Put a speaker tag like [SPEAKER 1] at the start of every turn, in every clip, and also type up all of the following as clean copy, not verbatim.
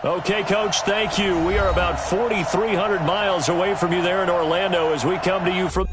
[SPEAKER 1] Okay, Coach, thank you. We are about 4,300 miles away from you there in Orlando as we come to you from...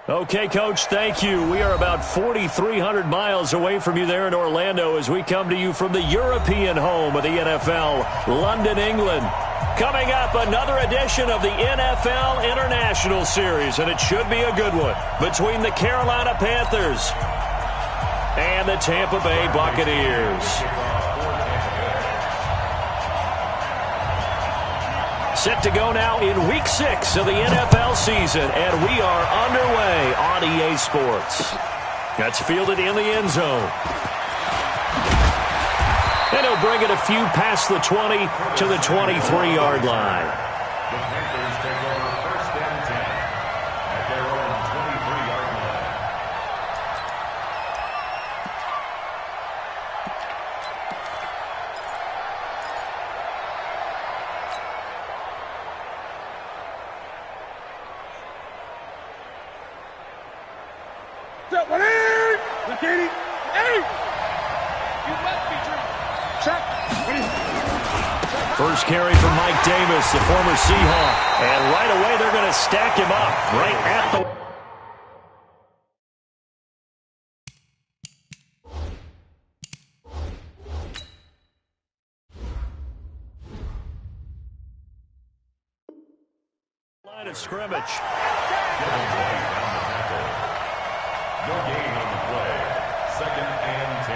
[SPEAKER 1] Okay, Coach, thank you. We are about 4,300 miles away from you there in Orlando as we come to you from the European home of the NFL, London, England. Coming up, another edition of the NFL International Series, and it should be a good one, between the Carolina Panthers and the Tampa Bay Buccaneers. Set to go now in Week 6 of the NFL season, and we are underway on EA Sports. That's fielded in the end zone. And he'll bring it a few past the 20 to the 23-yard line.
[SPEAKER 2] The Panthers take over 1st and 10 at their own 23-yard line.
[SPEAKER 3] Set one in! Lakini! Hey! You must be true. Check.
[SPEAKER 1] First carry from Mike Davis, the former Seahawk. And right away, they're going to stack him up right at the... line of scrimmage.
[SPEAKER 2] No gain on the play. 2nd and 10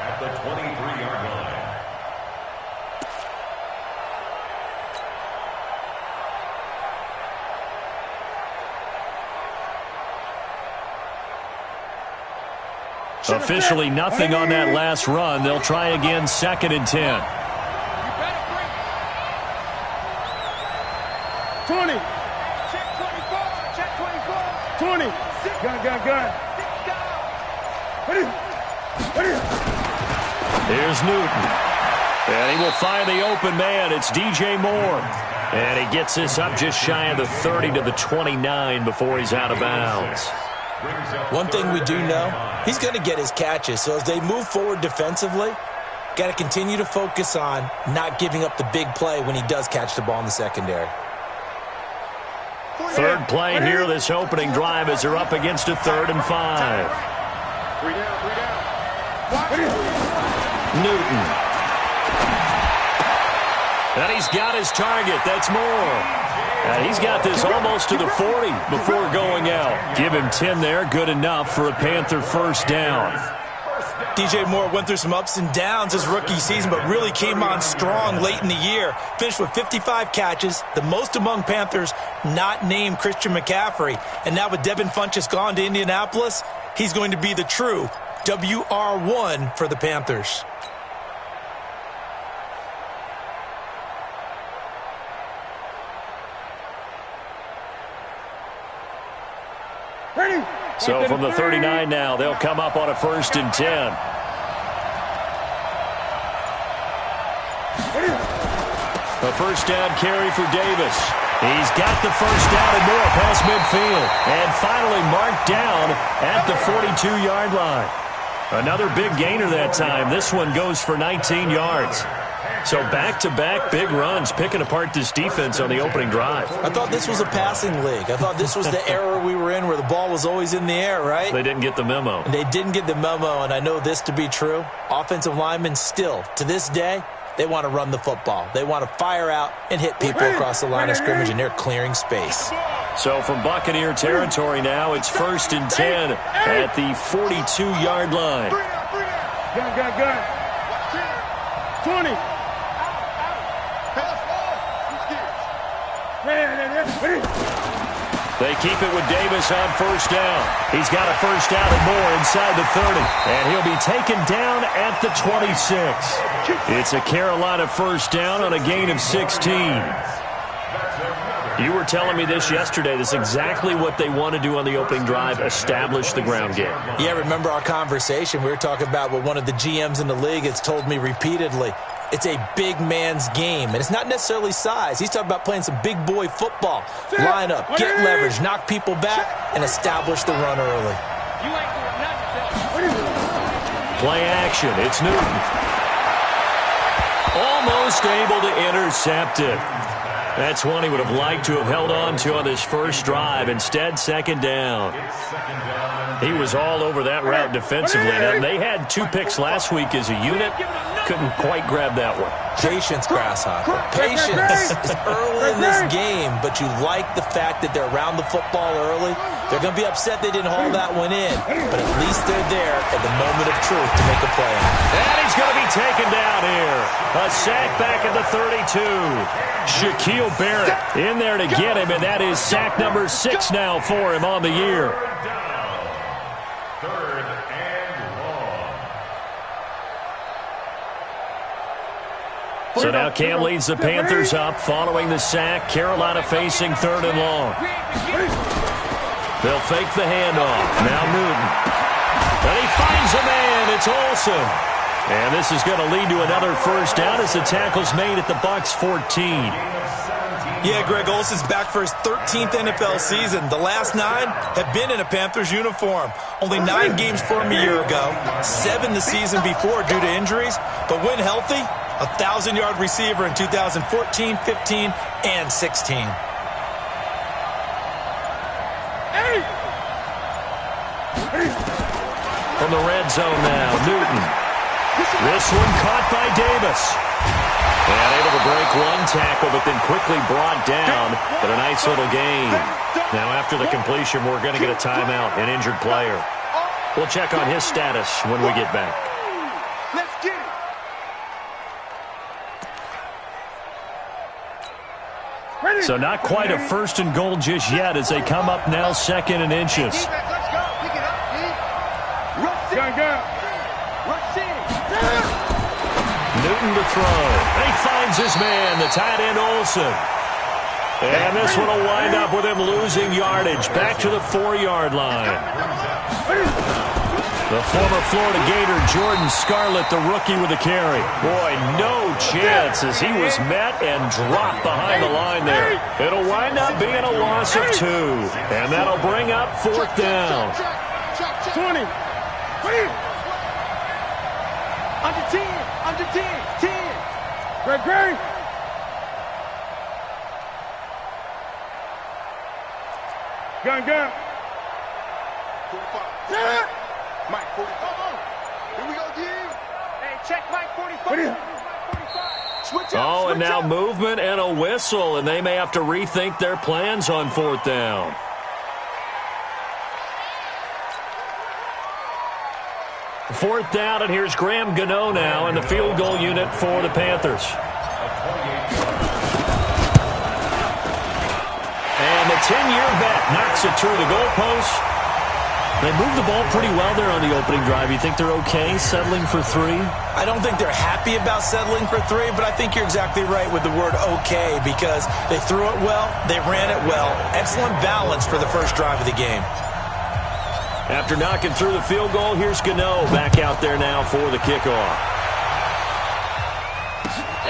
[SPEAKER 2] at the 23-yard line.
[SPEAKER 1] Officially nothing on that last run. They'll try again 2nd and 10.
[SPEAKER 3] 20. Check 24. Check 24. 20. Gun.
[SPEAKER 1] Here's Newton. And he will find the open man. It's DJ Moore. And he gets this up just shy of the 30 to the 29 before he's out of bounds.
[SPEAKER 4] One thing we do know, he's going to get his catches. So as they move forward defensively, got to continue to focus on not giving up the big play when he does catch the ball in the secondary.
[SPEAKER 1] Third play here, this opening drive, as they're up against a 3rd and 5.
[SPEAKER 3] 3 down.
[SPEAKER 1] Newton. And he's got his target. That's Moore. And he's got this almost to the 40 before going out. Give him 10 there. Good enough for a Panther first down.
[SPEAKER 4] DJ Moore went through some ups and downs his rookie season, but really came on strong late in the year. Finished with 55 catches, the most among Panthers not named Christian McCaffrey. And now with Devin Funchess gone to Indianapolis, he's going to be the true WR1 for the Panthers.
[SPEAKER 1] So from the 39 now, they'll come up on a 1st and 10. A first down carry for Davis. He's got the first down and more past midfield. And finally marked down at the 42-yard line. Another big gainer that time. This one goes for 19 yards. So back-to-back big runs, picking apart this defense on the opening drive.
[SPEAKER 4] I thought this was a passing league. I thought this was the era we were in where the ball was always in the air, right?
[SPEAKER 1] They didn't get the memo.
[SPEAKER 4] They didn't get the memo, and I know this to be true. Offensive linemen still, to this day, they want to run the football. They want to fire out and hit people across the line of scrimmage, and they're clearing space.
[SPEAKER 1] So from Buccaneer territory now, it's 1st and 10 at the 42-yard line.
[SPEAKER 3] Gun. 20.
[SPEAKER 1] They keep it with Davis on first down. He's got a first down and more inside the 30. And he'll be taken down at the 26. It's a Carolina first down on a gain of 16. You were telling me this yesterday. This is exactly what they want to do on the opening drive, establish the ground game.
[SPEAKER 4] Yeah, remember our conversation. We were talking about what one of the GMs in the league has told me repeatedly. It's a big man's game, and it's not necessarily size. He's talking about playing some big boy football. Line up, get leverage, knock people back, and establish the run early.
[SPEAKER 1] Play action. It's Newton. Almost able to intercept it. That's one he would have liked to have held on to on this first drive. Instead, second down. He was all over that route defensively. Now, they had 2 picks last week as a unit. Couldn't quite grab that one.
[SPEAKER 4] Patience, Grasshopper. Patience is early in this game, but you like the fact that they're around the football early. They're going to be upset they didn't haul that one in, but at least they're there at the moment of truth to make a play on it.
[SPEAKER 1] And he's going to be taken down here. A sack back at the 32. Shaquille Barrett in there to get him, and that is sack number 6 now for him on the year. So now Cam leads the Panthers up following the sack. Carolina facing 3rd and long. They'll fake the handoff. Now Newton. And he finds a man. It's Olsen. And this is going to lead to another first down as the tackle's made at the Bucs 14.
[SPEAKER 4] Yeah, Greg, Olsen's back for his 13th NFL season. The last 9 have been in a Panthers uniform. Only 9 games for him a year ago, 7 the season before due to injuries. But when healthy, a 1,000-yard receiver in 2014, 15, and 16.
[SPEAKER 1] From the red zone now, Newton. This one caught by Davis. And able to break one tackle, but then quickly brought down. But a nice little gain. Now after the completion, we're going to get a timeout, an injured player. We'll check on his status when we get back.
[SPEAKER 3] Let's get it.
[SPEAKER 1] So not quite a 1st and goal just yet as they come up now 2nd and inches. Newton to throw. And he finds his man, the tight end Olsen. And this one will wind up with him losing yardage back to the 4-yard line. The former Florida Gator, Jordan Scarlett, the rookie with the carry. Boy, no chance as he was met and dropped behind the line there. It'll wind up being a loss of 2. And that'll bring up 4th down.
[SPEAKER 3] 20. Under 10. Under 10. 10. Great. Gun. 45. Mike, 45. Here we go, G. Hey, check Mike, 45. 45.
[SPEAKER 1] Oh, and now movement and a whistle, and they may have to rethink their plans on 4th down. 4th down, and here's Graham Gano now in the field goal unit for the Panthers. And the 10-year vet knocks it through the goalpost. They moved the ball pretty well there on the opening drive. You think they're okay settling for 3?
[SPEAKER 4] I don't think they're happy about settling for 3, but I think you're exactly right with the word okay, because they threw it well, they ran it well. Excellent balance for the first drive of the game.
[SPEAKER 1] After knocking through the field goal, here's Gano back out there now for the kickoff.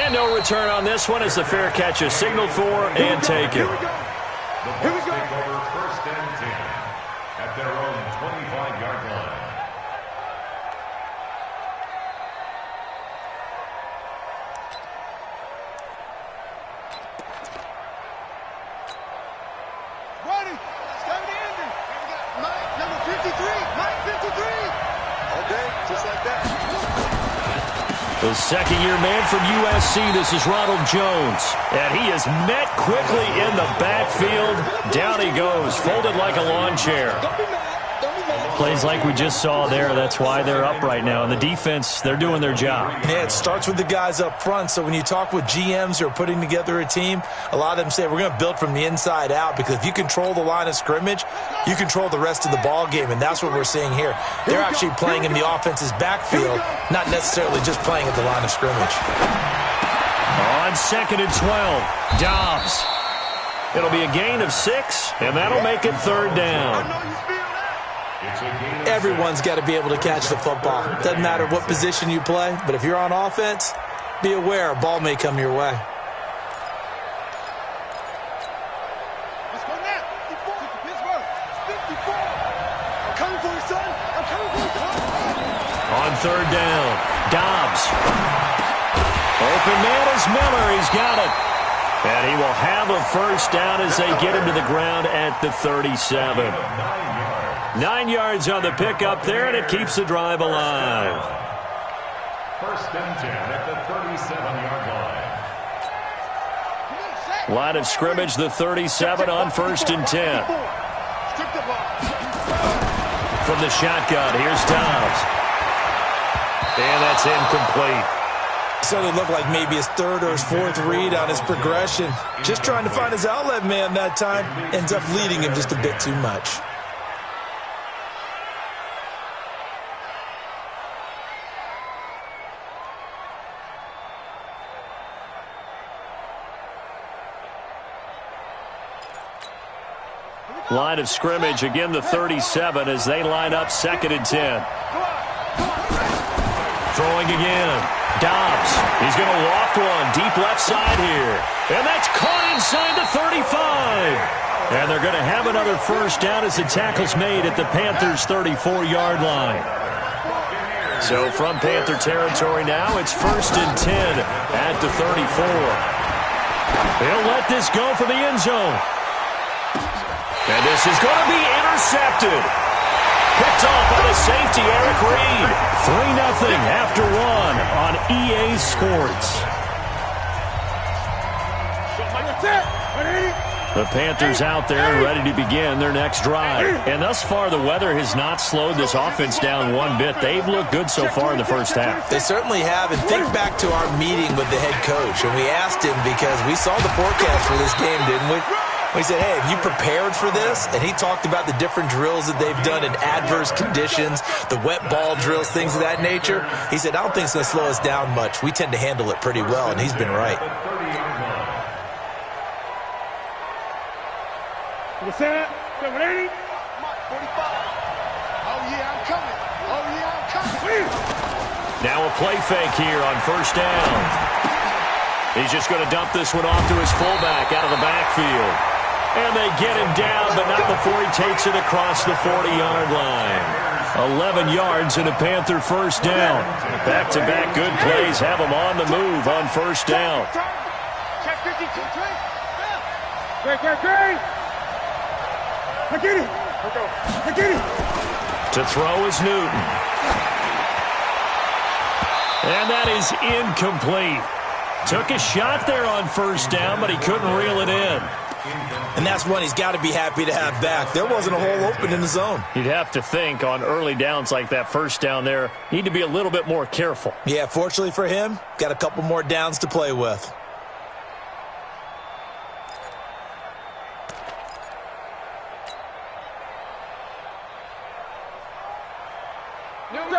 [SPEAKER 1] And no return on this one as the fair catch is signaled for and taken.
[SPEAKER 2] The Bucs take over 1st and 10 at their own 25-yard line.
[SPEAKER 3] Ready. Start the ending. We got Mike, number 53. Mike, 53. Okay, just like that.
[SPEAKER 1] The second-year man from USC, this is Ronald Jones. And he is met quickly in the backfield. Down he goes, folded like a lawn chair.
[SPEAKER 3] Don't be mad. Don't be mad.
[SPEAKER 1] Plays like we just saw there. That's why they're up right now. And the defense, they're doing their job.
[SPEAKER 4] Yeah, it starts with the guys up front. So when you talk with GMs who are putting together a team, a lot of them say we're going to build from the inside out, because if you control the line of scrimmage, you control the rest of the ball game, and that's what we're seeing here. They're actually playing in the offense's backfield, not necessarily just playing at the line of scrimmage.
[SPEAKER 1] On 2nd and 12, Dobbs. It'll be a gain of 6, and that'll make it 3rd down.
[SPEAKER 4] Everyone's got to be able to catch the football. Doesn't matter what position you play, but if you're on offense, be aware a ball may come your way.
[SPEAKER 3] Let's go now. 54. Pittsburgh. 54. I'm coming for you, son. I'm coming for you, son.
[SPEAKER 1] On 3rd down, Dobbs. Open man is Miller. He's got it. And he will have a 1st down as they get him to the ground at the 37. 9 yards on the pickup there, and it keeps the drive alive.
[SPEAKER 2] 1st and 10 at the 37-yard line.
[SPEAKER 1] Line of scrimmage, the 37 on 1st and 10. From the shotgun, here's Dobbs. And that's incomplete.
[SPEAKER 4] So it looked like maybe his 3rd or his 4th read on his progression. Just trying to find his outlet man that time. Ends up leading him just a bit too much.
[SPEAKER 1] Line of scrimmage, again the 37 as they line up 2nd and 10. Throwing again. Dobbs. He's going to loft one deep left side here. And that's caught inside the 35. And they're going to have another 1st down as the tackle's made at the Panthers' 34-yard line. So from Panther territory now, it's 1st and 10 at the 34. They'll let this go for the end zone. And this is going to be intercepted. Picked off by the safety, Eric Reed. 3-0 after 1 on EA Sports. The Panthers out there ready to begin their next drive. And thus far, the weather has not slowed this offense down one bit. They've looked good so far in the first half.
[SPEAKER 4] They certainly have. And think back to our meeting with the head coach. And we asked him, because we saw the forecast for this game, didn't we? We said, hey, have you prepared for this? And he talked about the different drills that they've done in adverse conditions, the wet ball drills, things of that nature. He said, I don't think it's going to slow us down much. We tend to handle it pretty well, and he's been right.
[SPEAKER 3] What's that? Number 80? Mark 45. Oh, yeah, I'm coming. Oh, yeah, I'm coming.
[SPEAKER 1] Now a play fake here on 1st down. He's just going to dump this one off to his fullback out of the backfield. And they get him down, but not before he takes it across the 40-yard line. 11 yards and a Panther 1st down. Back-to-back good plays have him on the move on 1st down.
[SPEAKER 3] Check 52. Great. I get it. I get it.
[SPEAKER 1] To throw is Newton. And that is incomplete. Took a shot there on 1st down, but he couldn't reel it in.
[SPEAKER 4] And that's one he's got to be happy to have back. There wasn't a hole open in the zone.
[SPEAKER 1] You'd have to think on early downs like that first down there, need to be a little bit more careful.
[SPEAKER 4] Yeah, fortunately for him, got a couple more downs to play with.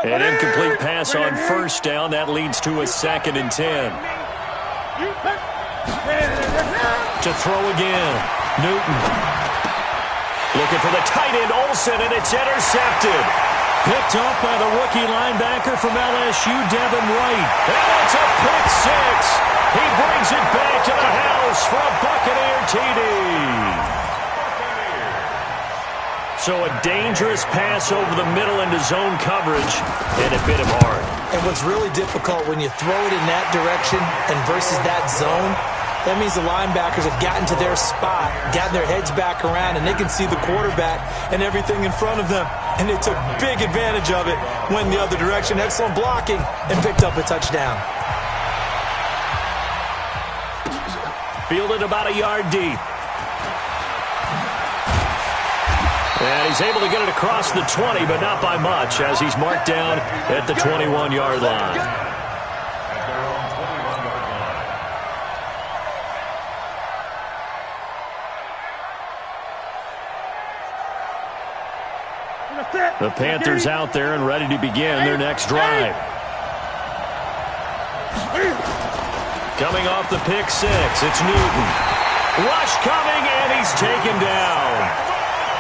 [SPEAKER 1] An incomplete pass on first down. That leads to a 2nd and 10. To throw again. Newton. Looking for the tight end, Olsen, and it's intercepted. Picked off by the rookie linebacker from LSU, Devin White. And it's a pick six. He brings it back to the house for a Buccaneer TD. So a dangerous pass over the middle into zone coverage, and it bit him hard.
[SPEAKER 4] And what's really difficult when you throw it in that direction and versus that zone, that means the linebackers have gotten to their spot, gotten their heads back around, and they can see the quarterback and everything in front of them. And they took big advantage of it, went the other direction, excellent blocking, and picked up a touchdown.
[SPEAKER 1] Fielded about a yard deep. And he's able to get it across the 20, but not by much, as he's marked down at the 21-yard line. The Panthers out there and ready to begin their next drive. Coming off the pick six, it's Newton. Rush coming, and he's taken down.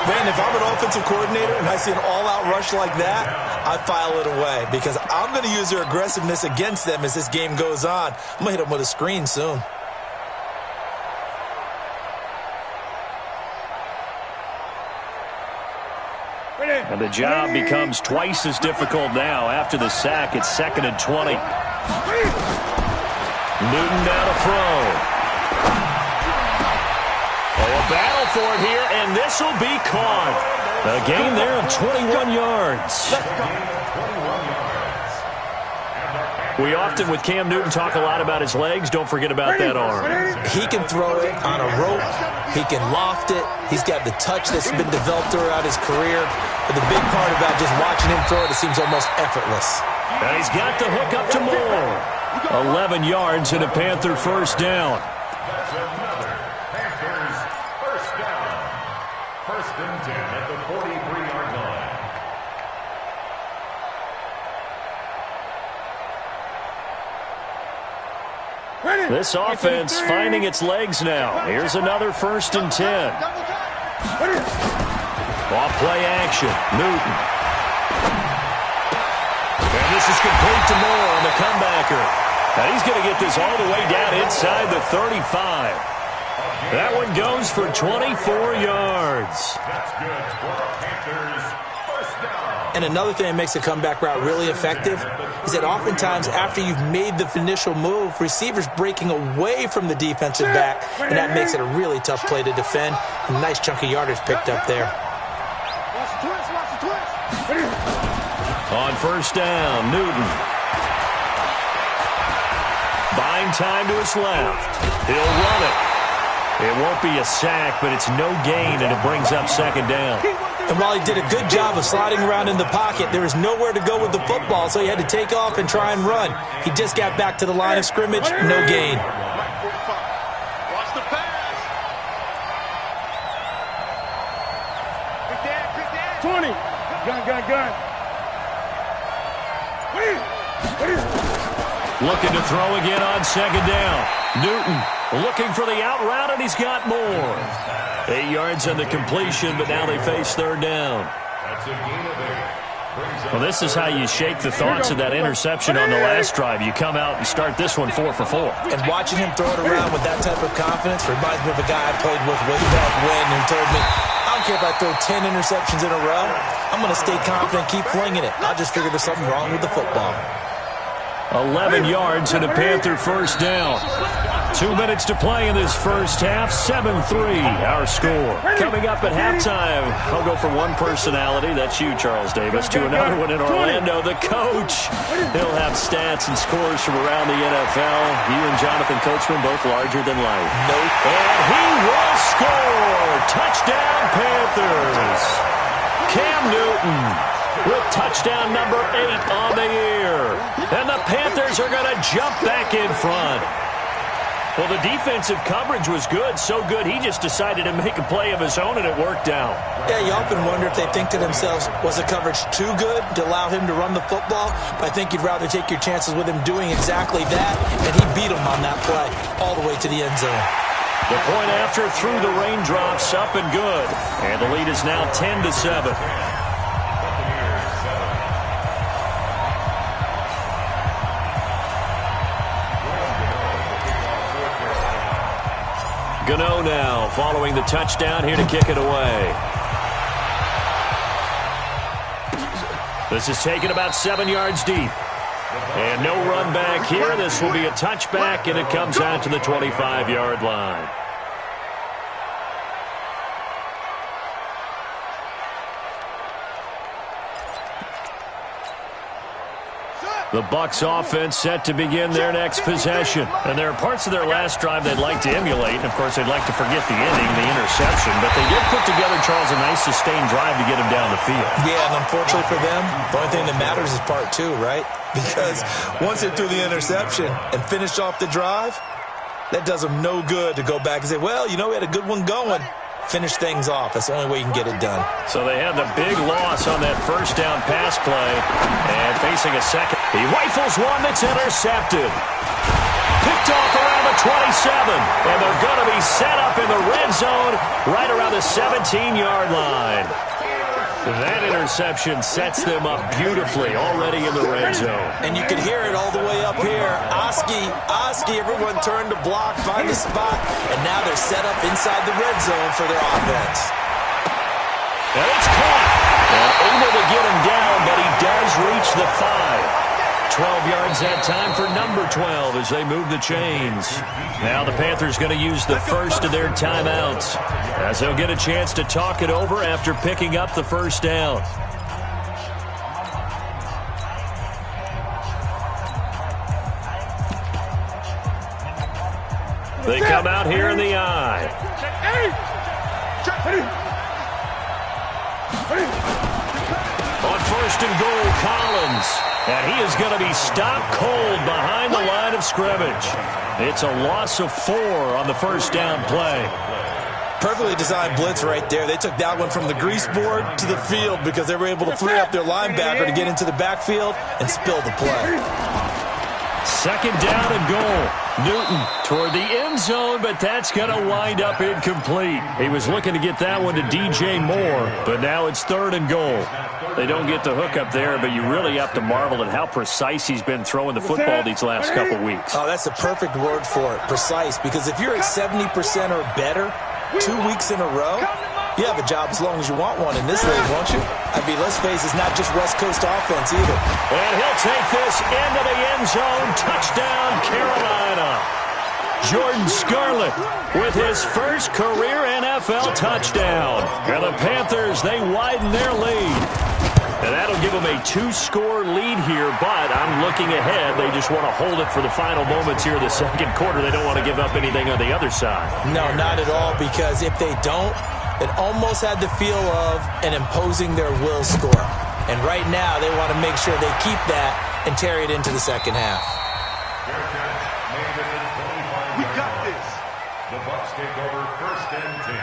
[SPEAKER 4] Man, if I'm an offensive coordinator and I see an all-out rush like that, I file it away because I'm going to use their aggressiveness against them as this game goes on. I'm going to hit them with a screen soon.
[SPEAKER 1] And the job becomes twice as difficult now after the sack. It's 2nd and 20. Newton now to throw. A battle for it here, and this will be caught. A gain there of 21 yards. We often, with Cam Newton, talk a lot about his legs. Don't forget about that arm.
[SPEAKER 4] He can throw it on a rope. He can loft it. He's got the touch that's been developed throughout his career. But the big part about just watching him throw it, it seems almost effortless.
[SPEAKER 1] And he's got the hook up to Moore. 11 yards and a Panther first down.
[SPEAKER 2] That's another Panthers first down. 1st and 10 at the 43-yard line.
[SPEAKER 1] This offense finding its legs now. Here's another 1st and 10. Off play action. Newton. And this is complete to Moore on the comebacker. And he's going to get this all the way down inside the 35. That one goes for 24 yards.
[SPEAKER 2] That's good for the Panthers first down.
[SPEAKER 4] And another thing that makes a comeback route really effective is that oftentimes after you've made the initial move, receivers breaking away from the defensive back, and that makes it a really tough play to defend. A nice chunk of yardage picked up there.
[SPEAKER 1] On first down, Newton. Buying time to his left. He'll run it. It won't be a sack, but it's no gain, and it brings up 2nd down.
[SPEAKER 4] And while he did a good job of sliding around in the pocket, there was nowhere to go with the football, so he had to take off and try and run. He just got back to the line of scrimmage, no gain.
[SPEAKER 3] Watch the pass. 20. Gun.
[SPEAKER 1] Looking to throw again on 2nd down. Newton looking for the out route, and he's got more. 8 yards on the completion, but now they face 3rd down.
[SPEAKER 2] That's a gain of 8.
[SPEAKER 1] Well, this is how you shake the thoughts of that interception on the last drive. You come out and start this one 4 for 4.
[SPEAKER 4] And watching him throw it around with that type of confidence reminds me of a guy I played with way back when who told me, I don't care if I throw 10 interceptions in a row. I'm going to stay confident, keep flinging it. I just figured there's something wrong with the football.
[SPEAKER 1] 11 yards and a Panther first down. 2 minutes to play in this first half. 7-3, our score. Coming up at halftime, I'll go from one personality, that's you, Charles Davis, to another one in Orlando, the coach. He'll have stats and scores from around the NFL. You and Jonathan Coachman both larger than life.
[SPEAKER 4] Nope.
[SPEAKER 1] And he will score. Touchdown, Panthers. Cam Newton with touchdown number 8 on the year. And the Panthers are going to jump back in front. Well, the defensive coverage was good, so good he just decided to make a play of his own, and it worked out.
[SPEAKER 4] Yeah, you often wonder if they think to themselves, was the coverage too good to allow him to run the football? But I think you'd rather take your chances with him doing exactly that, and he beat him on that play all the way to the end zone.
[SPEAKER 1] The point after through the raindrops, up and good. And the lead is now 10-7. Gano now following the touchdown, here to kick it away. This is taken about 7 yards deep. And no run back here. This will be a touchback, and it comes out to the 25-yard line. The Bucs offense set to begin their next possession. And there are parts of their last drive they'd like to emulate. And, of course, they'd like to forget the ending, the interception. But they did put together, Charles, a nice sustained drive to get him down the field.
[SPEAKER 4] Yeah, and unfortunately for them, the only thing that matters is part 2, right? Because once they threw the interception and finished off the drive, that does them no good to go back and say, well, you know, we had a good one going. Finish things off. That's the only way you can get it done.
[SPEAKER 1] So they had the big loss on that first down pass play. And facing a second, he rifles one that's intercepted. Picked off around the 27. And they're going to be set up in the red zone right around the 17-yard line. That interception sets them up beautifully already in the red zone.
[SPEAKER 4] And you can hear it all the way up here. Oski, everyone turned to block, find a spot, and now they're set up inside the red zone for their offense.
[SPEAKER 1] And it's caught. And able to get him down, but he does reach the 5. 12 yards that time for number 12 as they move the chains. Now the Panthers going to use the first of their timeouts as they'll get a chance to talk it over after picking up the first down. They come out here in the eye. On first and goal, Collins. And he is going to be stopped cold behind the line of scrimmage. It's a loss of 4 on the first down play.
[SPEAKER 4] Perfectly designed blitz right there. They took that one from the grease board to the field because they were able to free up their linebacker to get into the backfield and spill the play.
[SPEAKER 1] Second down and goal. Newton toward the end zone, but that's going to wind up incomplete. He was looking to get that one to DJ Moore, but now it's third and goal. They don't get the hook up there, but you really have to marvel at how precise he's been throwing the football these last couple weeks.
[SPEAKER 4] Oh, that's the perfect word for it, precise, because if you're at 70% or better 2 weeks in a row, you have a job as long as you want one in this league, won't you? I mean, let's face it, it's not just West Coast offense either.
[SPEAKER 1] And he'll take this into the end zone. Touchdown, Carolina. Jordan Scarlett with his first career NFL touchdown. And the Panthers, they widen their lead. And that'll give them a 2-score lead here, but I'm looking ahead. They just want to hold it for the final moments here in the second quarter. They don't want to give up anything on the other side.
[SPEAKER 4] No, not at all, because if they don't, it almost had the feel of an imposing their will score. And right now, they want to make sure they keep that and carry it into the second half.
[SPEAKER 3] We got this.
[SPEAKER 2] The Bucs take over first and 10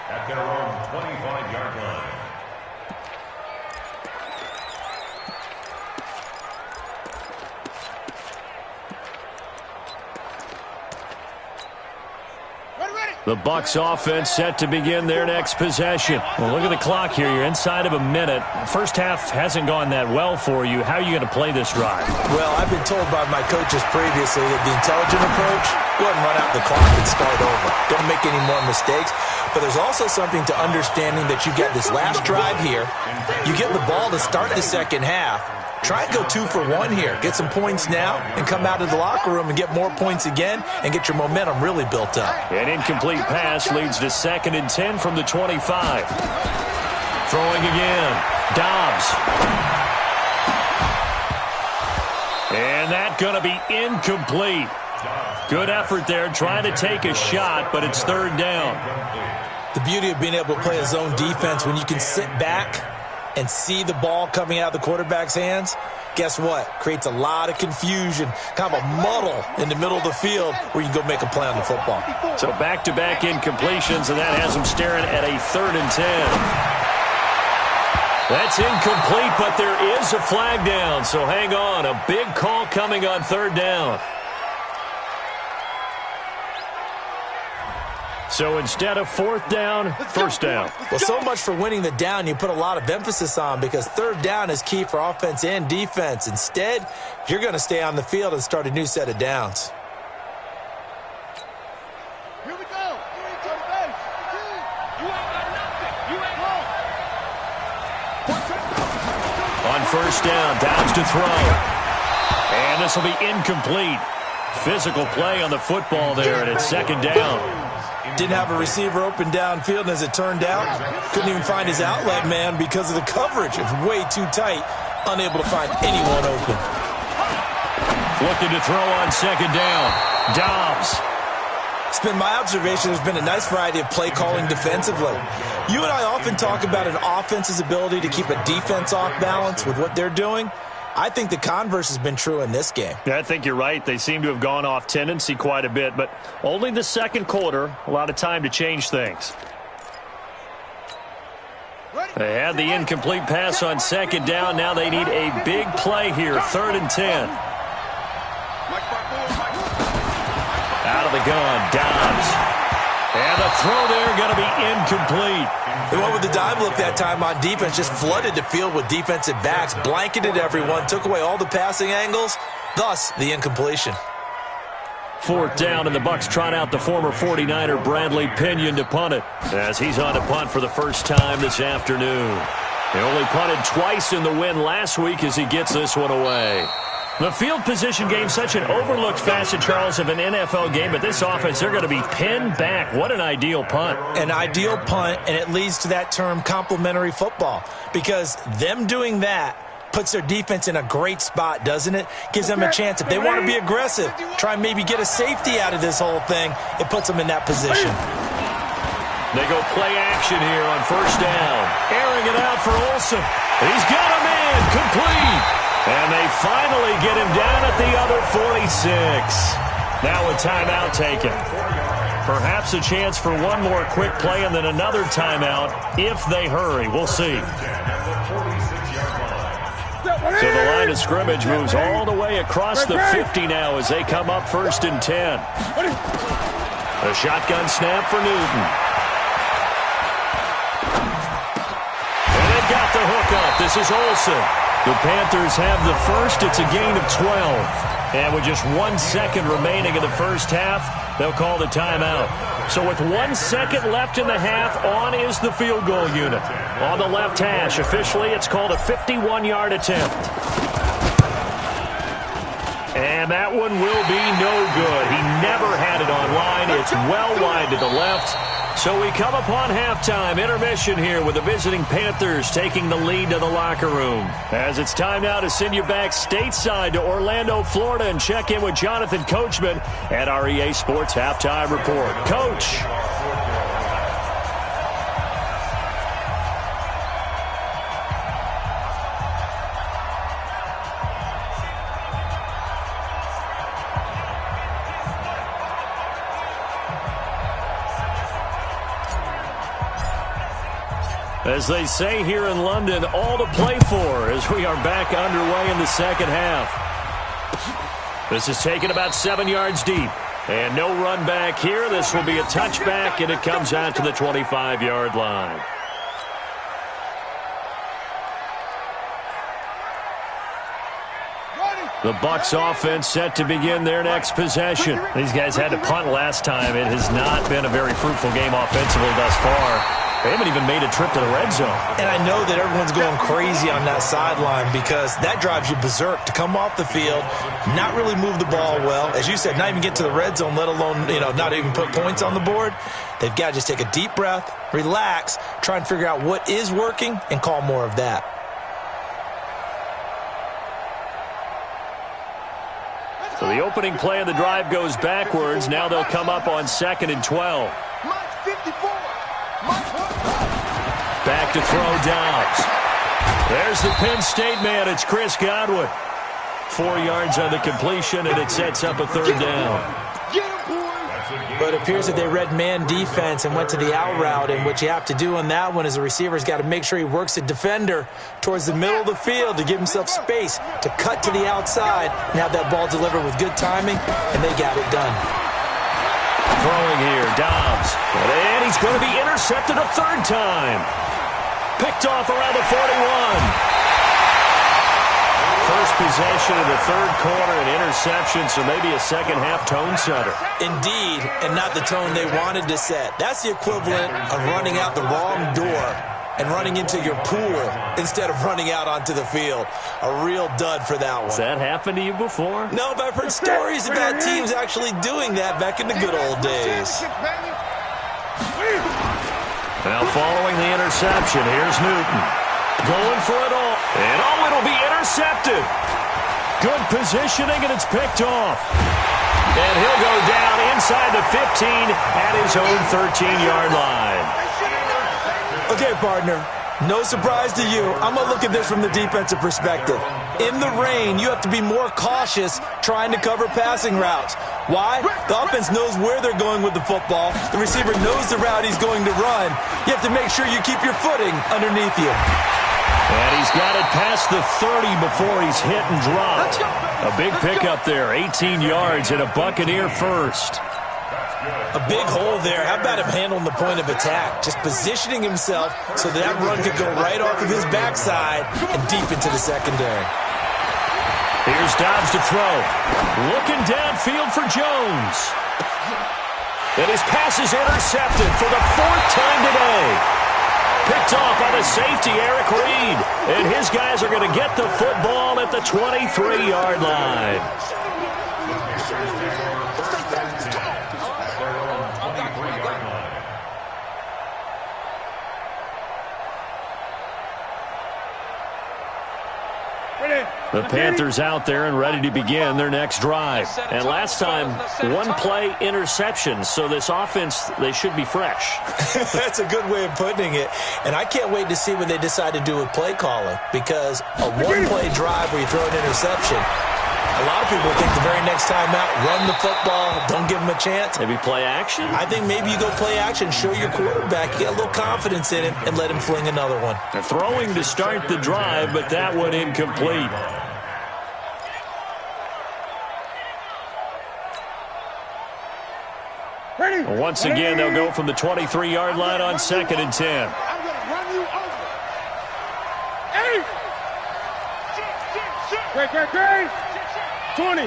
[SPEAKER 2] at their own 25-yard line.
[SPEAKER 1] The Bucs offense set to begin their next possession. Well, look at the clock here. You're inside of a minute. First half hasn't gone that well for you. How are you going to play this drive?
[SPEAKER 4] Well, I've been told by my coaches previously that the intelligent approach, go ahead and run out the clock and start over. Don't make any more mistakes. But there's also something to understanding that you get this last drive here. You get the ball to start the second half. Try and go 2 for 1 here. Get some points now and come out of the locker room and get more points again and get your momentum really built up.
[SPEAKER 1] An incomplete pass leads to 2nd and 10 from the 25. Throwing again. Dobbs. And that's going to be incomplete. Good effort there trying to take a shot, but it's 3rd down.
[SPEAKER 4] The beauty of being able to play a zone defense when you can sit back and see the ball coming out of the quarterback's hands, guess what? Creates a lot of confusion, kind of a muddle in the middle of the field where you can go make a play on the football.
[SPEAKER 1] So back-to-back incompletions, and that has them staring at a 3rd and 10. That's incomplete, but there is a flag down, so hang on. A big call coming on 3rd down. So instead of 4th down, 1st down.
[SPEAKER 4] Well, so much for winning the down you put a lot of emphasis on, because 3rd down is key for offense and defense. Instead, you're going to stay on the field and start a new set of downs.
[SPEAKER 3] Here we go. You ain't got nothing. You ain't home.
[SPEAKER 1] On 1st down, Dobbs to throw. And this will be incomplete. Physical play on the football there, and it's 2nd down.
[SPEAKER 4] Didn't have a receiver open downfield, and as it turned out, couldn't even find his outlet man because of the coverage. It's way too tight, unable to find anyone open.
[SPEAKER 1] Looking to throw on 2nd down. Dobbs.
[SPEAKER 4] It's been my observation there's been a nice variety of play calling defensively. You and I often talk about an offense's ability to keep a defense off balance with what they're doing. I think the converse has been true in this game.
[SPEAKER 1] Yeah, I think you're right. They seem to have gone off tendency quite a bit, but only the 2nd quarter, a lot of time to change things. They had the incomplete pass on 2nd down. Now they need a big play here, 3rd and 10. Out of the gun, Dobbs. And the throw there going to be incomplete.
[SPEAKER 4] They went with the dive look that time on defense, just flooded the field with defensive backs, blanketed everyone, took away all the passing angles, thus the incompletion.
[SPEAKER 1] 4th down, and the Bucs trot out the former 49er Bradley Pinion to punt it, as he's on to punt for the first time this afternoon. He only punted twice in the win last week as he gets this one away. The field position game, such an overlooked facet, Charles, of an NFL game, but this offense, they're going to be pinned back. What an ideal punt.
[SPEAKER 4] An ideal punt, and it leads to that term complementary football, because them doing that puts their defense in a great spot, doesn't it? Gives them a chance. If they want to be aggressive, try and maybe get a safety out of this whole thing, it puts them in that position.
[SPEAKER 1] They go play action here on 1st down. Airing it out for Olsen. He's got a man, complete. And they finally get him down at the other 46. Now a timeout taken. Perhaps a chance for one more quick play and then another timeout if they hurry. We'll see. So the line of scrimmage moves all the way across the 50 now as they come up 1st and 10. A shotgun snap for Newton. And they've got the hook up. This is Olsen. The Panthers have the first. It's a gain of 12. And with just 1 second remaining in the first half, they'll call the timeout. So with 1 second left in the half, on is the field goal unit. On the left hash, officially, it's called a 51-yard attempt. And that one will be no good. He never had it on line. It's well wide to the left. So we come upon halftime intermission here with the visiting Panthers taking the lead to the locker room. As it's time now to send you back stateside to Orlando, Florida, and check in with Jonathan Coachman at our EA Sports Halftime Report. Coach. As they say here in London, all to play for as we are back underway in the second half. This is taken about 7 yards deep. And no run back here. This will be a touchback, and it comes out to the 25-yard line. The Bucs offense set to begin their next possession. These guys had to punt last time. It has not been a very fruitful game offensively thus far. They haven't even made a trip to the red zone.
[SPEAKER 4] And I know that everyone's going crazy on that sideline because that drives you berserk to come off the field, not really move the ball well. As you said, not even get to the red zone, let alone, not even put points on the board. They've got to just take a deep breath, relax, try and figure out what is working, and call more of that.
[SPEAKER 1] So the opening play of the drive goes backwards. Now they'll come up on 2nd and 12. Back to throw Dobbs. There's the Penn State man. It's Chris Godwin. 4 yards on the completion, and it sets up a 3rd down.
[SPEAKER 4] But it appears that they read man defense and went to the out route, and what you have to do on that one is the receiver's got to make sure he works the defender towards the middle of the field to give himself space to cut to the outside and have that ball delivered with good timing, and they got it done.
[SPEAKER 1] Throwing here, Dobbs. And he's going to be intercepted a 3rd time. Picked off around the 41. First possession of the 3rd quarter, an interception, so maybe a second-half tone setter.
[SPEAKER 4] Indeed, and not the tone they wanted to set. That's the equivalent of running out the wrong door and running into your pool instead of running out onto the field. A real dud for that one.
[SPEAKER 1] Has that happened to you before?
[SPEAKER 4] No, but I've heard stories about teams actually doing that back in the good old days.
[SPEAKER 1] Now following the interception, here's Newton. Going for it all. And it'll be intercepted. Good positioning, and it's picked off. And he'll go down inside the 15 at his own 13-yard line.
[SPEAKER 4] Okay, partner. No surprise to you. I'm going to look at this from the defensive perspective. In the rain, you have to be more cautious trying to cover passing routes. Why? The offense knows where they're going with the football. The receiver knows the route he's going to run. You have to make sure you keep your footing underneath you.
[SPEAKER 1] And he's got it past the 30 before he's hit and dropped. A big pickup there, 18 yards and a Buccaneer first.
[SPEAKER 4] A big hole there. How about him handling the point of attack? Just positioning himself so that run could go right off of his backside and deep into the secondary.
[SPEAKER 1] Here's Dobbs to throw. Looking downfield for Jones. And his pass is intercepted for the 4th time today. Picked off by the safety, Eric Reed. And his guys are going to get the football at the 23-yard line. The Panthers out there and ready to begin their next drive. And last time, 1-play interception. So this offense, they should be fresh.
[SPEAKER 4] That's a good way of putting it. And I can't wait to see what they decide to do with play calling. Because a 1-play drive where you throw an interception, a lot of people think the very next time out, run the football, don't give them a chance.
[SPEAKER 1] Maybe play action?
[SPEAKER 4] I think maybe you go play action, show your quarterback, get a little confidence in him, and let him fling another one.
[SPEAKER 1] They're throwing to start the drive, but that one incomplete. Once again, they'll go from the 23-yard line on 2nd and 10.
[SPEAKER 3] I'm going to run you over. Hey! Great. 20.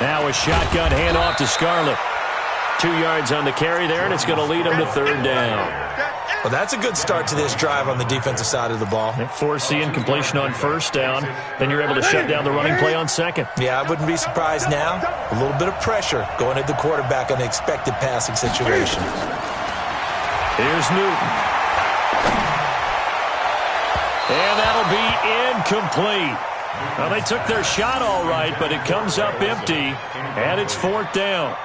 [SPEAKER 1] Now a shotgun handoff to Scarlett. 2 yards on the carry there, and it's going to lead them to 3rd down.
[SPEAKER 4] Well, that's a good start to this drive on the defensive side of the ball.
[SPEAKER 1] Forcing incompletion on 1st down. Then you're able to shut down the running play on 2nd.
[SPEAKER 4] Yeah, I wouldn't be surprised now. A little bit of pressure going at the quarterback on the expected passing situation.
[SPEAKER 1] Here's Newton. And that'll be incomplete. Well, they took their shot all right, but it comes up empty, and it's 4th down.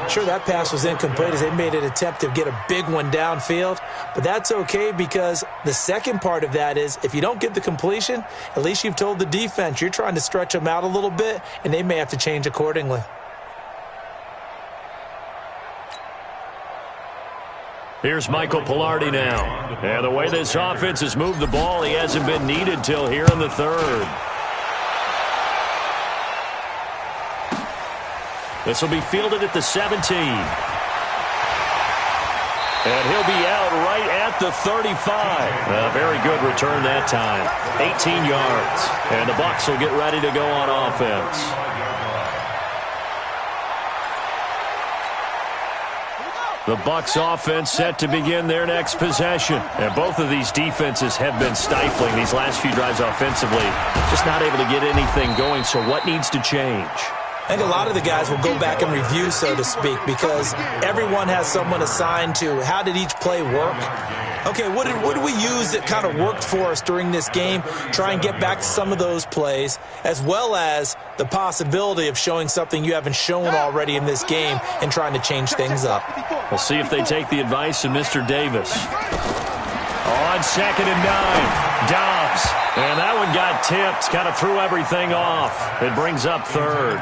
[SPEAKER 4] Sure, that pass was incomplete as they made an attempt to get a big one downfield, but that's okay because the second part of that is if you don't get the completion, at least you've told the defense you're trying to stretch them out a little bit, and they may have to change accordingly.
[SPEAKER 1] Here's Michael Pilardi now. And the way this offense has moved the ball, he hasn't been needed till here in the 3rd. This will be fielded at the 17. And he'll be out right at the 35. A very good return that time. 18 yards. And the Bucs will get ready to go on offense. The Bucs offense set to begin their next possession. And both of these defenses have been stifling these last few drives offensively. Just not able to get anything going, so what needs to change?
[SPEAKER 4] I think a lot of the guys will go back and review, so to speak, because everyone has someone assigned to how did each play work. Okay, what did we use that kind of worked for us during this game? Try and get back to some of those plays, as well as the possibility of showing something you haven't shown already in this game and trying to change things up.
[SPEAKER 1] We'll see if they take the advice of Mr. Davis. On 2nd and 9, Dobbs. And that one got tipped, kind of threw everything off. It brings up 3rd.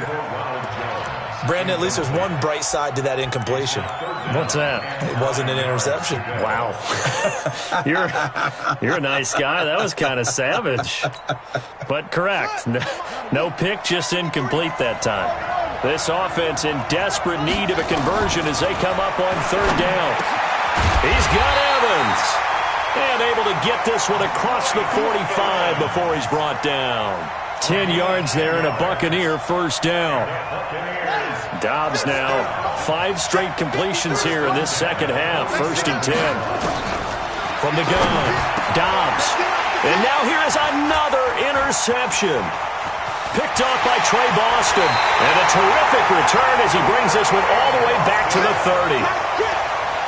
[SPEAKER 4] Brandon, at least there's one bright side to that incompletion.
[SPEAKER 1] What's that?
[SPEAKER 4] It wasn't an interception.
[SPEAKER 1] Wow. You're a nice guy. That was kind of savage. But correct. No pick, just incomplete that time. This offense in desperate need of a conversion as they come up on 3rd down. He's got Evans. And able to get this one across the 45 before he's brought down. 10 yards there and a Buccaneer first down. Dobbs now 5 straight completions here in this second half. 1st and 10. From the gun, Dobbs. And now here is another interception. Picked off by Trey Boston. And a terrific return as he brings this one all the way back to the 30.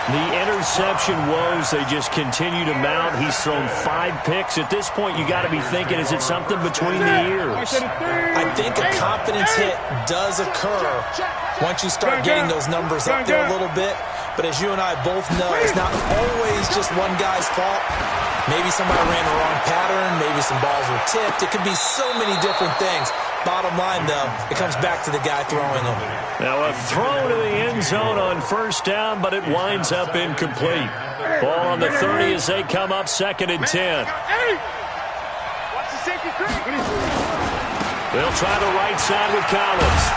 [SPEAKER 1] The interception woes, they just continue to mount. He's thrown 5 picks. At this point, you got to be thinking, is it something between the ears?
[SPEAKER 4] I think a confidence hit does occur once you start getting those numbers up there a little bit. But as you and I both know, it's not always just one guy's fault. Maybe somebody ran the wrong pattern. Maybe some balls were tipped. It could be so many different things. Bottom line, though, it comes back to the guy throwing them.
[SPEAKER 1] Now a throw to the end zone on 1st down, but it winds up incomplete. Ball on the 30 as they come up 2nd and 10. They'll try the right side with Collins.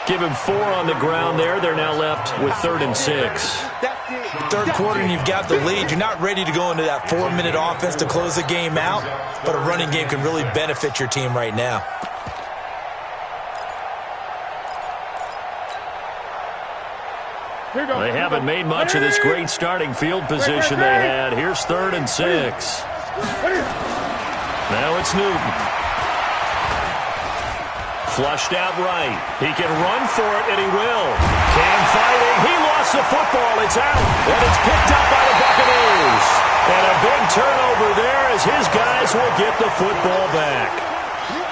[SPEAKER 1] Give him 4 on the ground there. They're now left with 3rd and 6.
[SPEAKER 4] 3rd quarter and you've got the lead. You're not ready to go into that 4-minute offense to close the game out, but a running game can really benefit your team right now.
[SPEAKER 1] They haven't made much of this great starting field position they had. Here's 3rd and 6. Now it's Newton. Flushed out right. He can run for it, and he will. Cam fighting. He lost the football. It's out, and it's picked up by the Buccaneers. And a big turnover there as his guys will get the football back.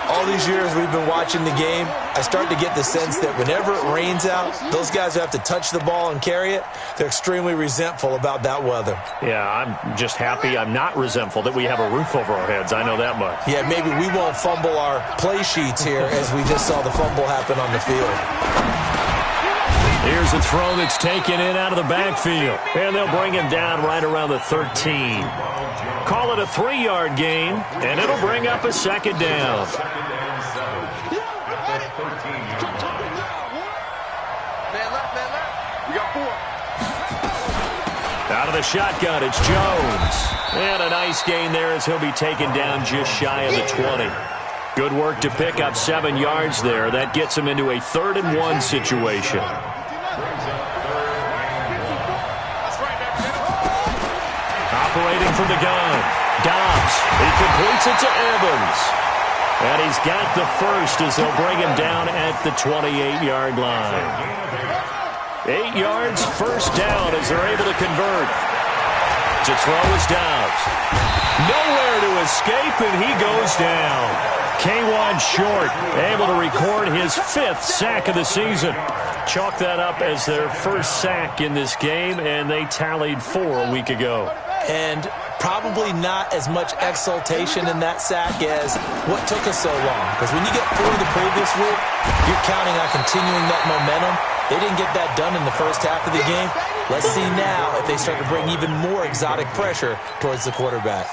[SPEAKER 4] All these years we've been watching the game, I start to get the sense that whenever it rains out, those guys who have to touch the ball and carry it, they're extremely resentful about that weather.
[SPEAKER 1] Yeah, I'm just happy I'm not resentful that we have a roof over our heads. I know that much.
[SPEAKER 4] Yeah, maybe we won't fumble our play sheets here as we just saw the fumble happen on the field.
[SPEAKER 1] Here's a throw that's taken in out of the backfield. And they'll bring him down right around the 13. Call it a 3-yard gain, and it'll bring up a 2nd down. Out of the shotgun, it's Jones. And a nice gain there as he'll be taken down just shy of the 20. Good work to pick up 7 yards there. That gets him into a 3rd and 1 situation. Operating from the gun, Dobbs. He completes it to Evans. And he's got the first as they'll bring him down at the 28-yard line. 8 yards, 1st down as they're able to convert. To throw is Dobbs. Nowhere to escape, and he goes down. K1 short, able to record his 5th sack of the season. Chalk that up as their first sack in this game, and they tallied 4 a week ago.
[SPEAKER 4] And probably not as much exultation in that sack as what took us so long. Because when you get 4 the previous week, you're counting on continuing that momentum. They didn't get that done in the first half of the game. Let's see now if they start to bring even more exotic pressure towards the quarterback.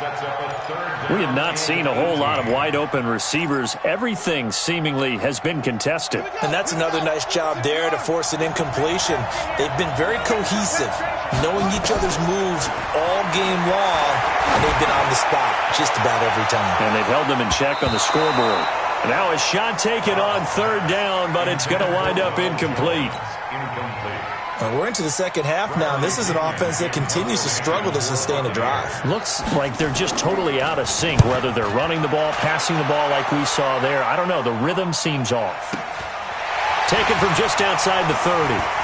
[SPEAKER 1] We have not seen a whole lot of wide-open receivers. Everything seemingly has been contested.
[SPEAKER 4] And that's another nice job there to force an incompletion. They've been very cohesive, knowing each other's moves all game long, and they've been on the spot just about every time.
[SPEAKER 1] And they've held them in check on the scoreboard. Now a shot taken on 3rd down, but it's going to wind up incomplete.
[SPEAKER 4] Well, we're into the second half now, and this is an offense that continues to struggle to sustain a drive.
[SPEAKER 1] Looks like they're just totally out of sync, whether they're running the ball, passing the ball like we saw there. I don't know. The rhythm seems off. Taken from just outside the 30.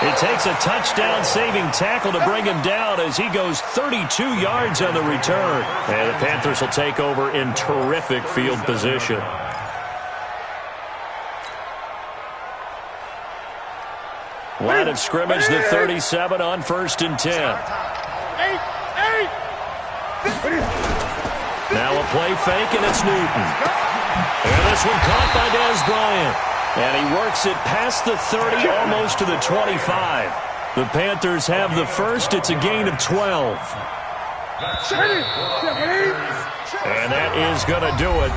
[SPEAKER 1] It takes a touchdown-saving tackle to bring him down as he goes 32 yards on the return. And the Panthers will take over in terrific field position. Line of scrimmage, the 37 on 1st and 10. Now a play fake, and it's Newton. And this one caught by Dez Bryant. And he works it past the 30, almost to the 25. The Panthers have the first. It's a gain of 12. And that is going to do it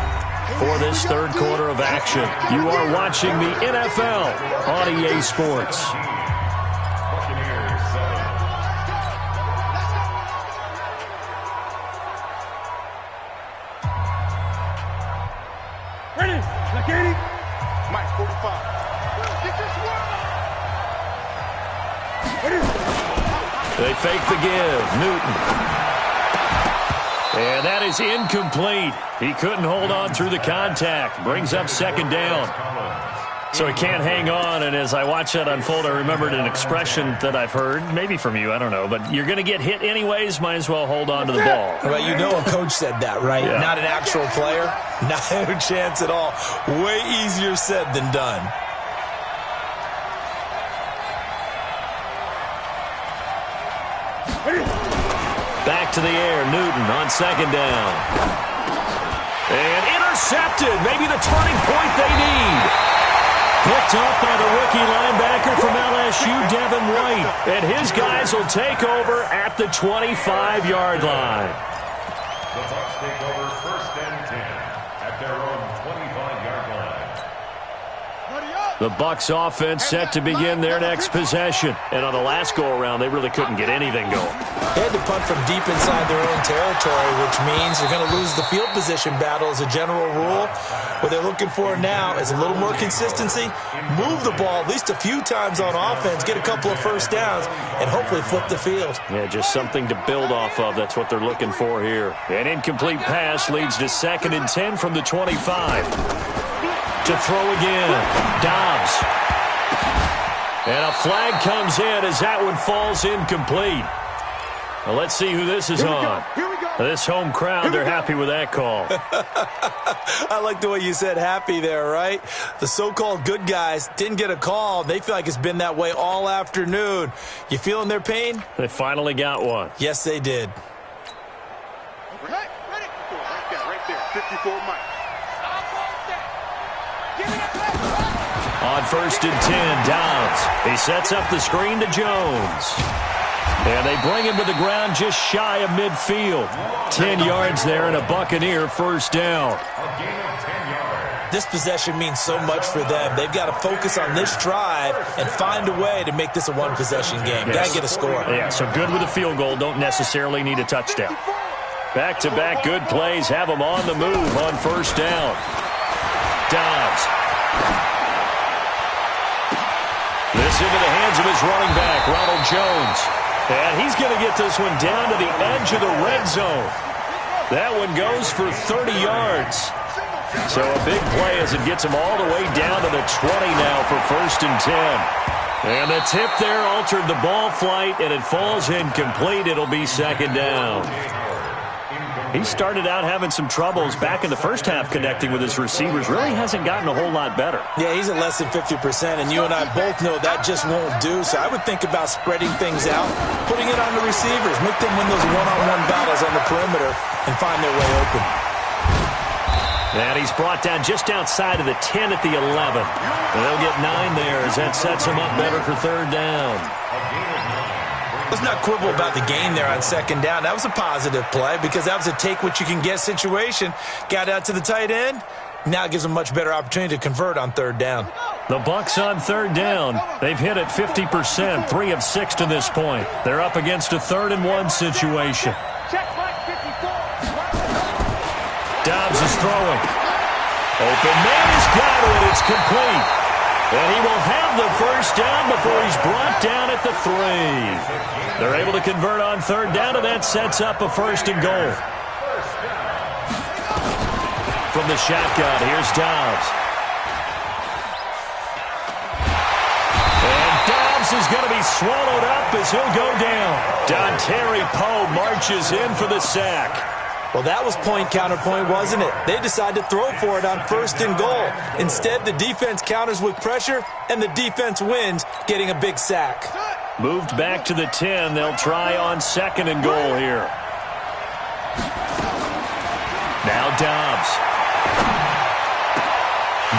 [SPEAKER 1] for this third quarter of action. You are watching the NFL on EA Sports.
[SPEAKER 3] Ready? Like 80? Mike, 45.
[SPEAKER 1] They fake the give. Newton. And that is incomplete. He couldn't hold on through the contact. Brings up 2nd down. So he can't hang on, and as I watch that unfold, I remembered an expression that I've heard, maybe from you, I don't know, but you're going to get hit anyways, might as well hold on to the ball.
[SPEAKER 4] Well, you know a coach said that, right?
[SPEAKER 1] Yeah.
[SPEAKER 4] Not an actual player. Not a chance at all. Way easier said than done.
[SPEAKER 1] Back to the air, Newton on 2nd down. And intercepted, maybe the turning point they need. Picked up by the rookie linebacker from LSU, Devin White. And his guys will take over at the 25-yard line.
[SPEAKER 2] The Bucs take over 1st and 10 at their own 25-yard line.
[SPEAKER 1] The Bucs offense set to begin their next possession. And on the last go-around, they really couldn't get anything going.
[SPEAKER 4] They had to punt from deep inside their own territory, which means they're going to lose the field position battle as a general rule. What they're looking for now is a little more consistency, move the ball at least a few times on offense, get a couple of first downs, and hopefully flip the field.
[SPEAKER 1] Yeah, just something to build off of. That's what they're looking for here. An incomplete pass leads to 2nd and 10 from the 25. To throw again. Dobbs. And a flag comes in as that one falls incomplete. Well, let's see who this is on. This home crowd, they're happy with that call.
[SPEAKER 4] I like the way you said happy there, right? The so-called good guys didn't get a call. They feel like it's been that way all afternoon. You feeling their pain?
[SPEAKER 1] They finally got one.
[SPEAKER 4] Yes, they did.
[SPEAKER 3] Ready? Right there. 54 Mike.
[SPEAKER 1] On 1st and 10, Downs. He sets up the screen to Jones. And they bring him to the ground just shy of midfield. 10 yards there and a Buccaneer first down.
[SPEAKER 2] A gain of 10 yards.
[SPEAKER 4] This possession means so much for them. They've got to focus on this drive and find a way to make this a one-possession game. Got to get a score.
[SPEAKER 1] Yeah, so good with a field goal. Don't necessarily need a touchdown. Back-to-back good plays have them on the move on 1st down. Dobbs. This into the hands of his running back, Ronald Jones. And he's going to get this one down to the edge of the red zone. That one goes for 30 yards. So a big play as it gets him all the way down to the 20 now for 1st and 10. And the tip there altered the ball flight, and it falls incomplete. It'll be 2nd down. He started out having some troubles back in the first half connecting with his receivers. Really hasn't gotten a whole lot better.
[SPEAKER 4] Yeah, he's at less than 50%, and you and I both know that just won't do. So I would think about spreading things out, putting it on the receivers, make them win those one-on-one battles on the perimeter and find their way open.
[SPEAKER 1] And he's brought down just outside of the 10 at the 11. And they'll get 9 there as that sets him up better for 3rd down.
[SPEAKER 4] Let's not quibble about the gain there on 2nd down. That was a positive play because that was a take-what-you-can-get situation. Got out to the tight end. Now it gives them a much better opportunity to convert on 3rd down.
[SPEAKER 1] The Bucs on 3rd down. They've hit it 50%, 3 of 6 to this point. They're up against a 3rd and 1 situation. Dobbs is throwing. Open man has got it. It's complete. And he will have the first down before he's brought down at the 3. They're able to convert on third down, and that sets up a first and goal. From the shotgun, here's Dobbs. And Dobbs is going to be swallowed up as he'll go down. Dontari Poe marches in for the sack.
[SPEAKER 4] Well, that was point counterpoint, wasn't it? They decided to throw for it on first and goal. Instead, the defense counters with pressure, and the defense wins, getting a big sack.
[SPEAKER 1] Moved back to the 10. They'll try on second and goal here. Now Dobbs.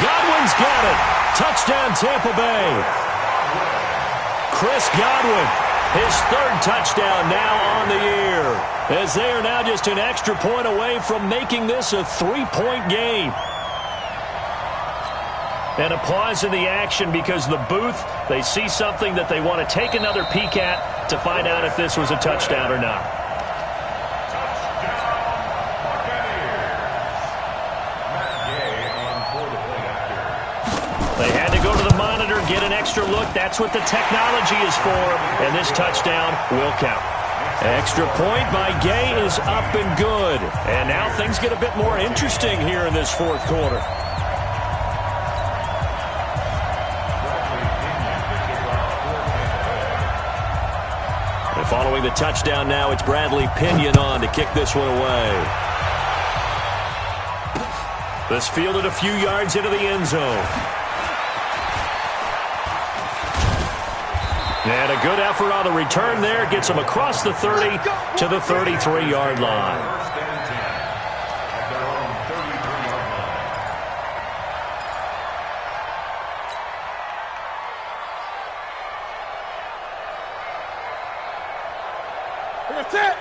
[SPEAKER 1] Godwin's got it. Touchdown, Tampa Bay. Chris Godwin, his third touchdown now on the year, as they are now just an extra point away from making this a 3-point game. And a pause in the action because the booth, they see something that they want to take another peek at to find out if this was a touchdown or not. They had to go to the monitor, get an extra look. That's what the technology is for, and this touchdown will count. Extra point by Gay is up and good. And now things get a bit more interesting here in this fourth quarter. And following the touchdown now, it's Bradley Pinion on to kick this one away. This fielded a few yards into the end zone. And a good effort on the return there. Gets him across the 30 to the 33-yard line.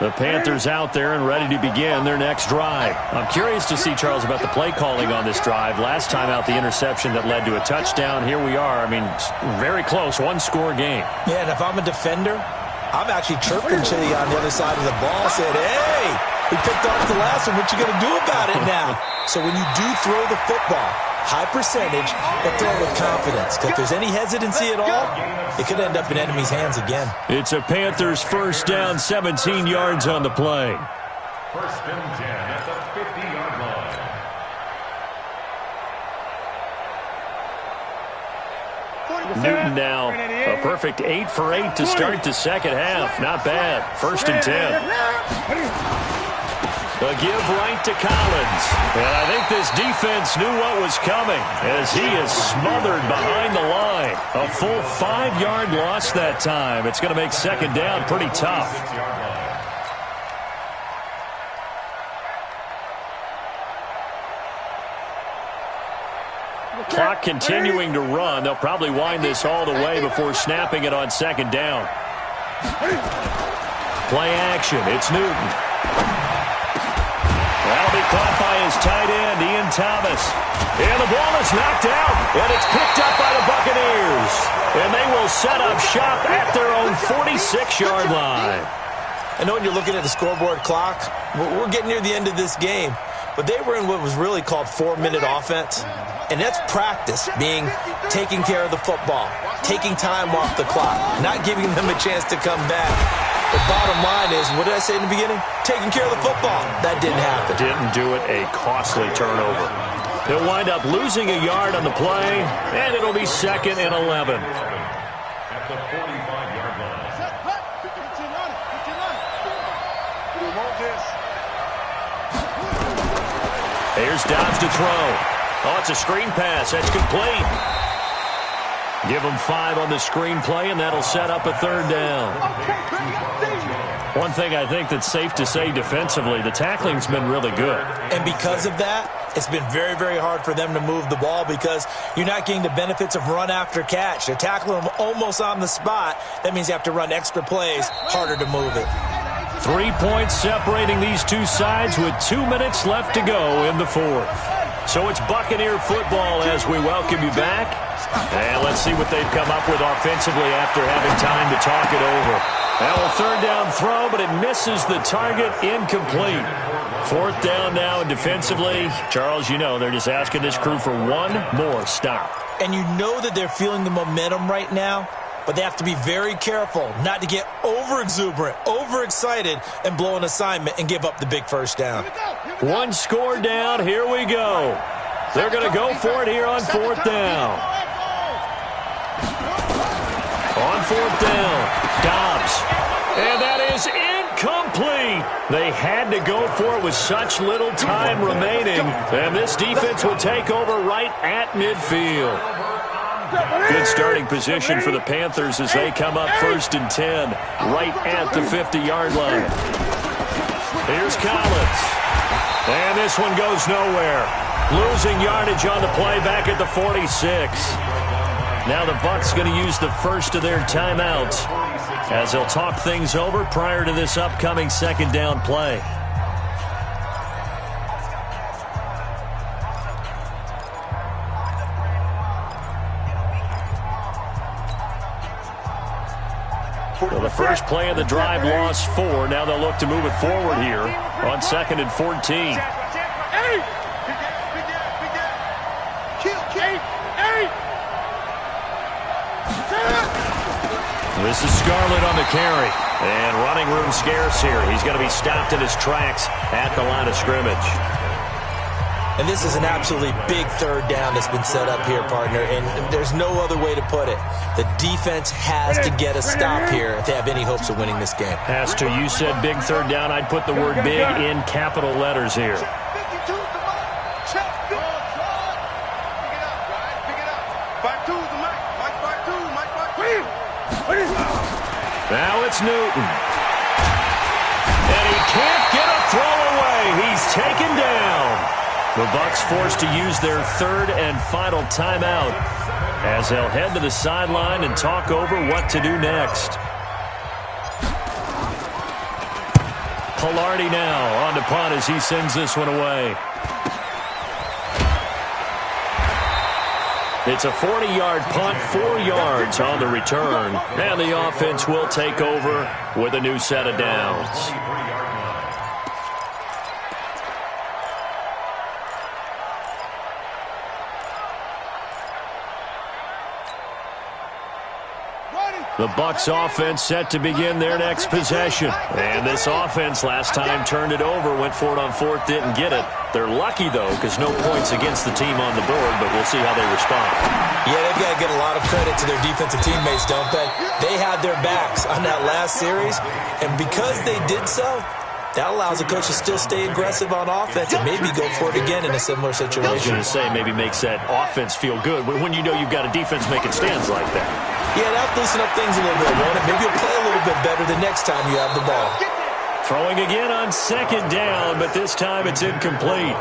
[SPEAKER 1] The Panthers out there and ready to begin their next drive. I'm curious to see, Charles, about the play calling on this drive. Last time out, the interception that led to a touchdown. Here we are. I mean, very close, one-score game. Yeah, and if I'm a defender, I'm actually chirping Chili on the other side of the ball, saying, hey, we picked off the last one. What you going to do about it now? So when you do throw the football, high percentage, but throw it with confidence. Because if there's any hesitancy at all, it could end up in enemy's hands again. It's a Panthers first down, 17 yards on the play.
[SPEAKER 2] First and 10 at the 50-yard line.
[SPEAKER 1] Newton now, a perfect 8 for 8 to start the second half. Not bad. First and 10. A give right to Collins. And I think this defense knew what was coming as he is smothered behind the line. A full 5-yard loss that time. It's going to make second down pretty tough. Clock continuing to run. They'll probably wind this all the way before snapping it on second down. Play action. It's Newton. That'll be caught by his tight end, Ian Thomas. And the ball is knocked out, and it's picked up by the Buccaneers. And they will set up shop at their own 46-yard line. I know when you're looking at the scoreboard clock, we're getting near the end of this game. But they were in what was really called 4-minute offense. And that's practice, being taking care of the football, taking time off the clock, not giving them a chance to come back. The bottom line is, what did I say in the beginning? Taking care of the football. That didn't happen. Didn't do it. A costly turnover. They'll wind up losing a yard on the play, and it'll be second and 11.
[SPEAKER 2] At the 45-yard line.
[SPEAKER 1] Here's Dobbs to throw. Oh, it's a screen pass. That's complete. Give them 5 on the screen play, and that'll set up a third down. One thing I think that's safe to say defensively, the tackling's been really good. And because of that, it's been very, very hard for them to move the ball because you're not getting the benefits of run after catch. They're tackling them almost on the spot. That means you have to run extra plays, harder to move it. 3 points separating these two sides with 2 minutes left to go in the fourth. So it's Buccaneer football as we welcome you back. And let's see what they've come up with offensively after having time to talk it over. Now a third down throw, but it misses the target, incomplete. Fourth down now, and defensively, Charles, you know, they're just asking this crew for one more stop.
[SPEAKER 4] And you know that they're feeling the momentum right now, but they have to be very careful not to get over-exuberant, overexcited, and blow an assignment and give up the big first down.
[SPEAKER 1] One score down, here we go. They're going to go for it here on fourth down. On fourth down, Dobbs. And that is incomplete. They had to go for it with such little time remaining. And this defense will take over right at midfield. Good starting position for the Panthers as they come up 1st and 10, right at the 50-yard line. Here's Collins. And this one goes nowhere. Losing yardage on the play back at the 46. Now the Bucs going to use the first of their timeouts as they'll talk things over prior to this upcoming second down play. Well, the first play of the drive lost 4. Now they'll look to move it forward here on 2nd and 14. This is Scarlett on the carry. And running room scarce here. He's going to be stopped in his tracks at the line of scrimmage.
[SPEAKER 4] And this is an absolutely big third down that's been set up here, partner, and there's no other way to put it. The defense has to get a stop here if they have any hopes of winning this game.
[SPEAKER 1] Has to. You said big third down. I'd put the word big in capital letters here. Now it's Newton. And he can't get a throw away. He's taken down. The Bucs forced to use their third and final timeout as they'll head to the sideline and talk over what to do next. Pilardi now on to punt as he sends this one away. It's a 40-yard punt, 4 yards on the return. And the offense will take over with a new set of downs. The Bucs offense set to begin their next possession. And this offense last time turned it over, went for it on 4th, didn't get it. They're lucky, though, because no points against the team on the board, but we'll see how they respond.
[SPEAKER 4] Yeah, they've got to get a lot of credit to their defensive teammates, don't they? They had their backs on that last series, and because they did so, that allows the coach to still stay aggressive on offense and maybe go for it again in a similar situation.
[SPEAKER 1] I was going to say, maybe makes that offense feel good when you know you've got a defense making stands like that.
[SPEAKER 4] Yeah, that'll loosen up things a little bit, won't it? Maybe you'll play a little bit better the next time you have the ball.
[SPEAKER 1] Throwing again on 2nd down, but this time it's incomplete.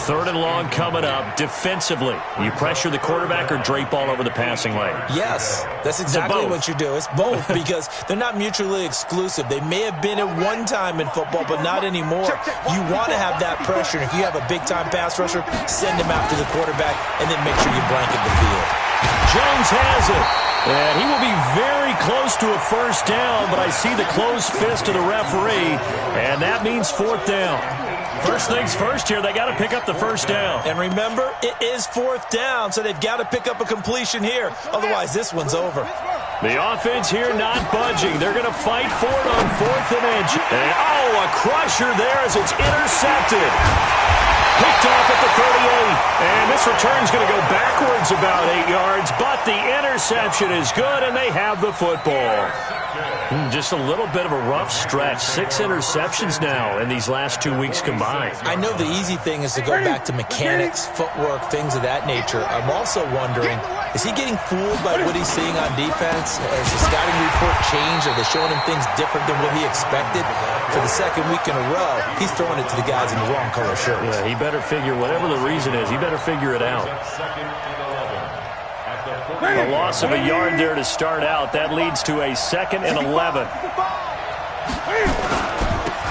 [SPEAKER 1] 3rd and long coming up defensively. You pressure the quarterback or drape all over the passing lane?
[SPEAKER 4] Yes, that's exactly what you do. It's both because they're not mutually exclusive. They may have been at one time in football, but not anymore. You want to have that pressure. If you have a big-time pass rusher, send him after the quarterback and then make sure you blanket the field.
[SPEAKER 1] Jones has it. And he will be very close to a first down, but I see the closed fist of the referee, and that means 4th down. First things first here, they got to pick up the first down.
[SPEAKER 4] And remember, it is 4th down, so they've got to pick up a completion here. Otherwise, this one's over.
[SPEAKER 1] The offense here not budging. They're going to fight for it on 4th and inch. And, a crusher there as it's intercepted. Picked off at the 38, and this return's going to go backwards about 8 yards, but the interception is good, and they have the football. Just a little bit of a rough stretch. 6 interceptions now in these last 2 weeks combined.
[SPEAKER 4] I know the easy thing is to go back to mechanics, footwork, things of that nature. I'm also wondering, is he getting fooled by what he's seeing on defense? Has the scouting report changed? Are they showing him things different than what he expected? For the second week in a row, he's throwing it to the guys in the wrong color shirts.
[SPEAKER 1] Yeah, he better figure, whatever the reason is, he better figure it out. A loss of a yard there to start out. That leads to a 2nd and 11.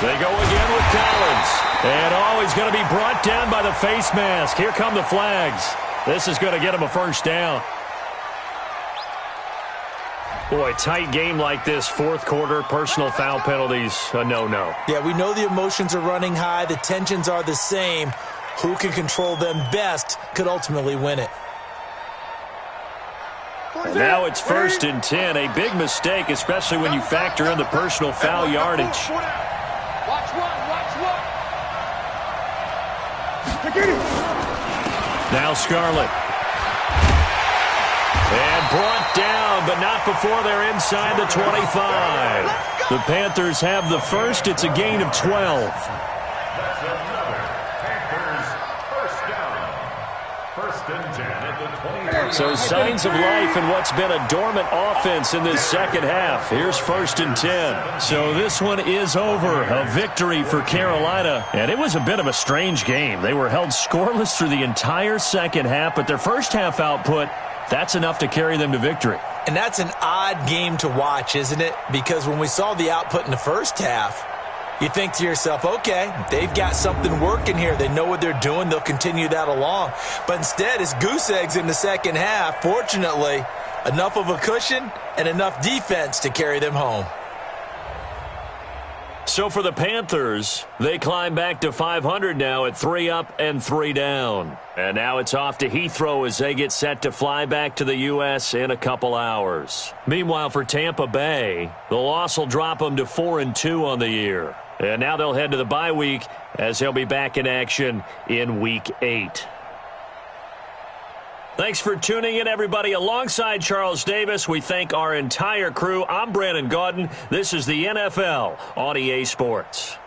[SPEAKER 1] They go again with Collins. And, he's going to be brought down by the face mask. Here come the flags. This is going to get him a first down. Boy, tight game like this, fourth quarter, personal foul penalties, a no-no.
[SPEAKER 4] Yeah, we know the emotions are running high. The tensions are the same. Who can control them best could ultimately win it.
[SPEAKER 1] And now it's 1st and 10. A big mistake, especially when you factor in the personal foul yardage.
[SPEAKER 3] Watch one.
[SPEAKER 1] Now Scarlett. And brought down, but not before they're inside the 25. The Panthers have the first. It's a gain of 12.
[SPEAKER 2] That's another Panthers first down. 1st and 10 at the 20.
[SPEAKER 1] So signs of life in what's been a dormant offense in this second half. Here's 1st and 10. So this one is over. A victory for Carolina. And it was a bit of a strange game. They were held scoreless through the entire second half, but their first half output, that's enough to carry them to victory.
[SPEAKER 4] And that's an odd game to watch, isn't it? Because when we saw the output in the first half, you think to yourself, okay, they've got something working here. They know what they're doing. They'll continue that along. But instead, it's goose eggs in the second half. Fortunately, enough of a cushion and enough defense to carry them home.
[SPEAKER 1] So for the Panthers, they climb back to 500 now at 3 up and 3 down. And now it's off to Heathrow as they get set to fly back to the U.S. in a couple hours. Meanwhile, for Tampa Bay, the loss will drop them to 4-2 on the year. And now they'll head to the bye week as they'll be back in action in Week 8. Thanks for tuning in, everybody. Alongside Charles Davis, we thank our entire crew. I'm Brandon Gaudin. This is the NFL on EA Sports.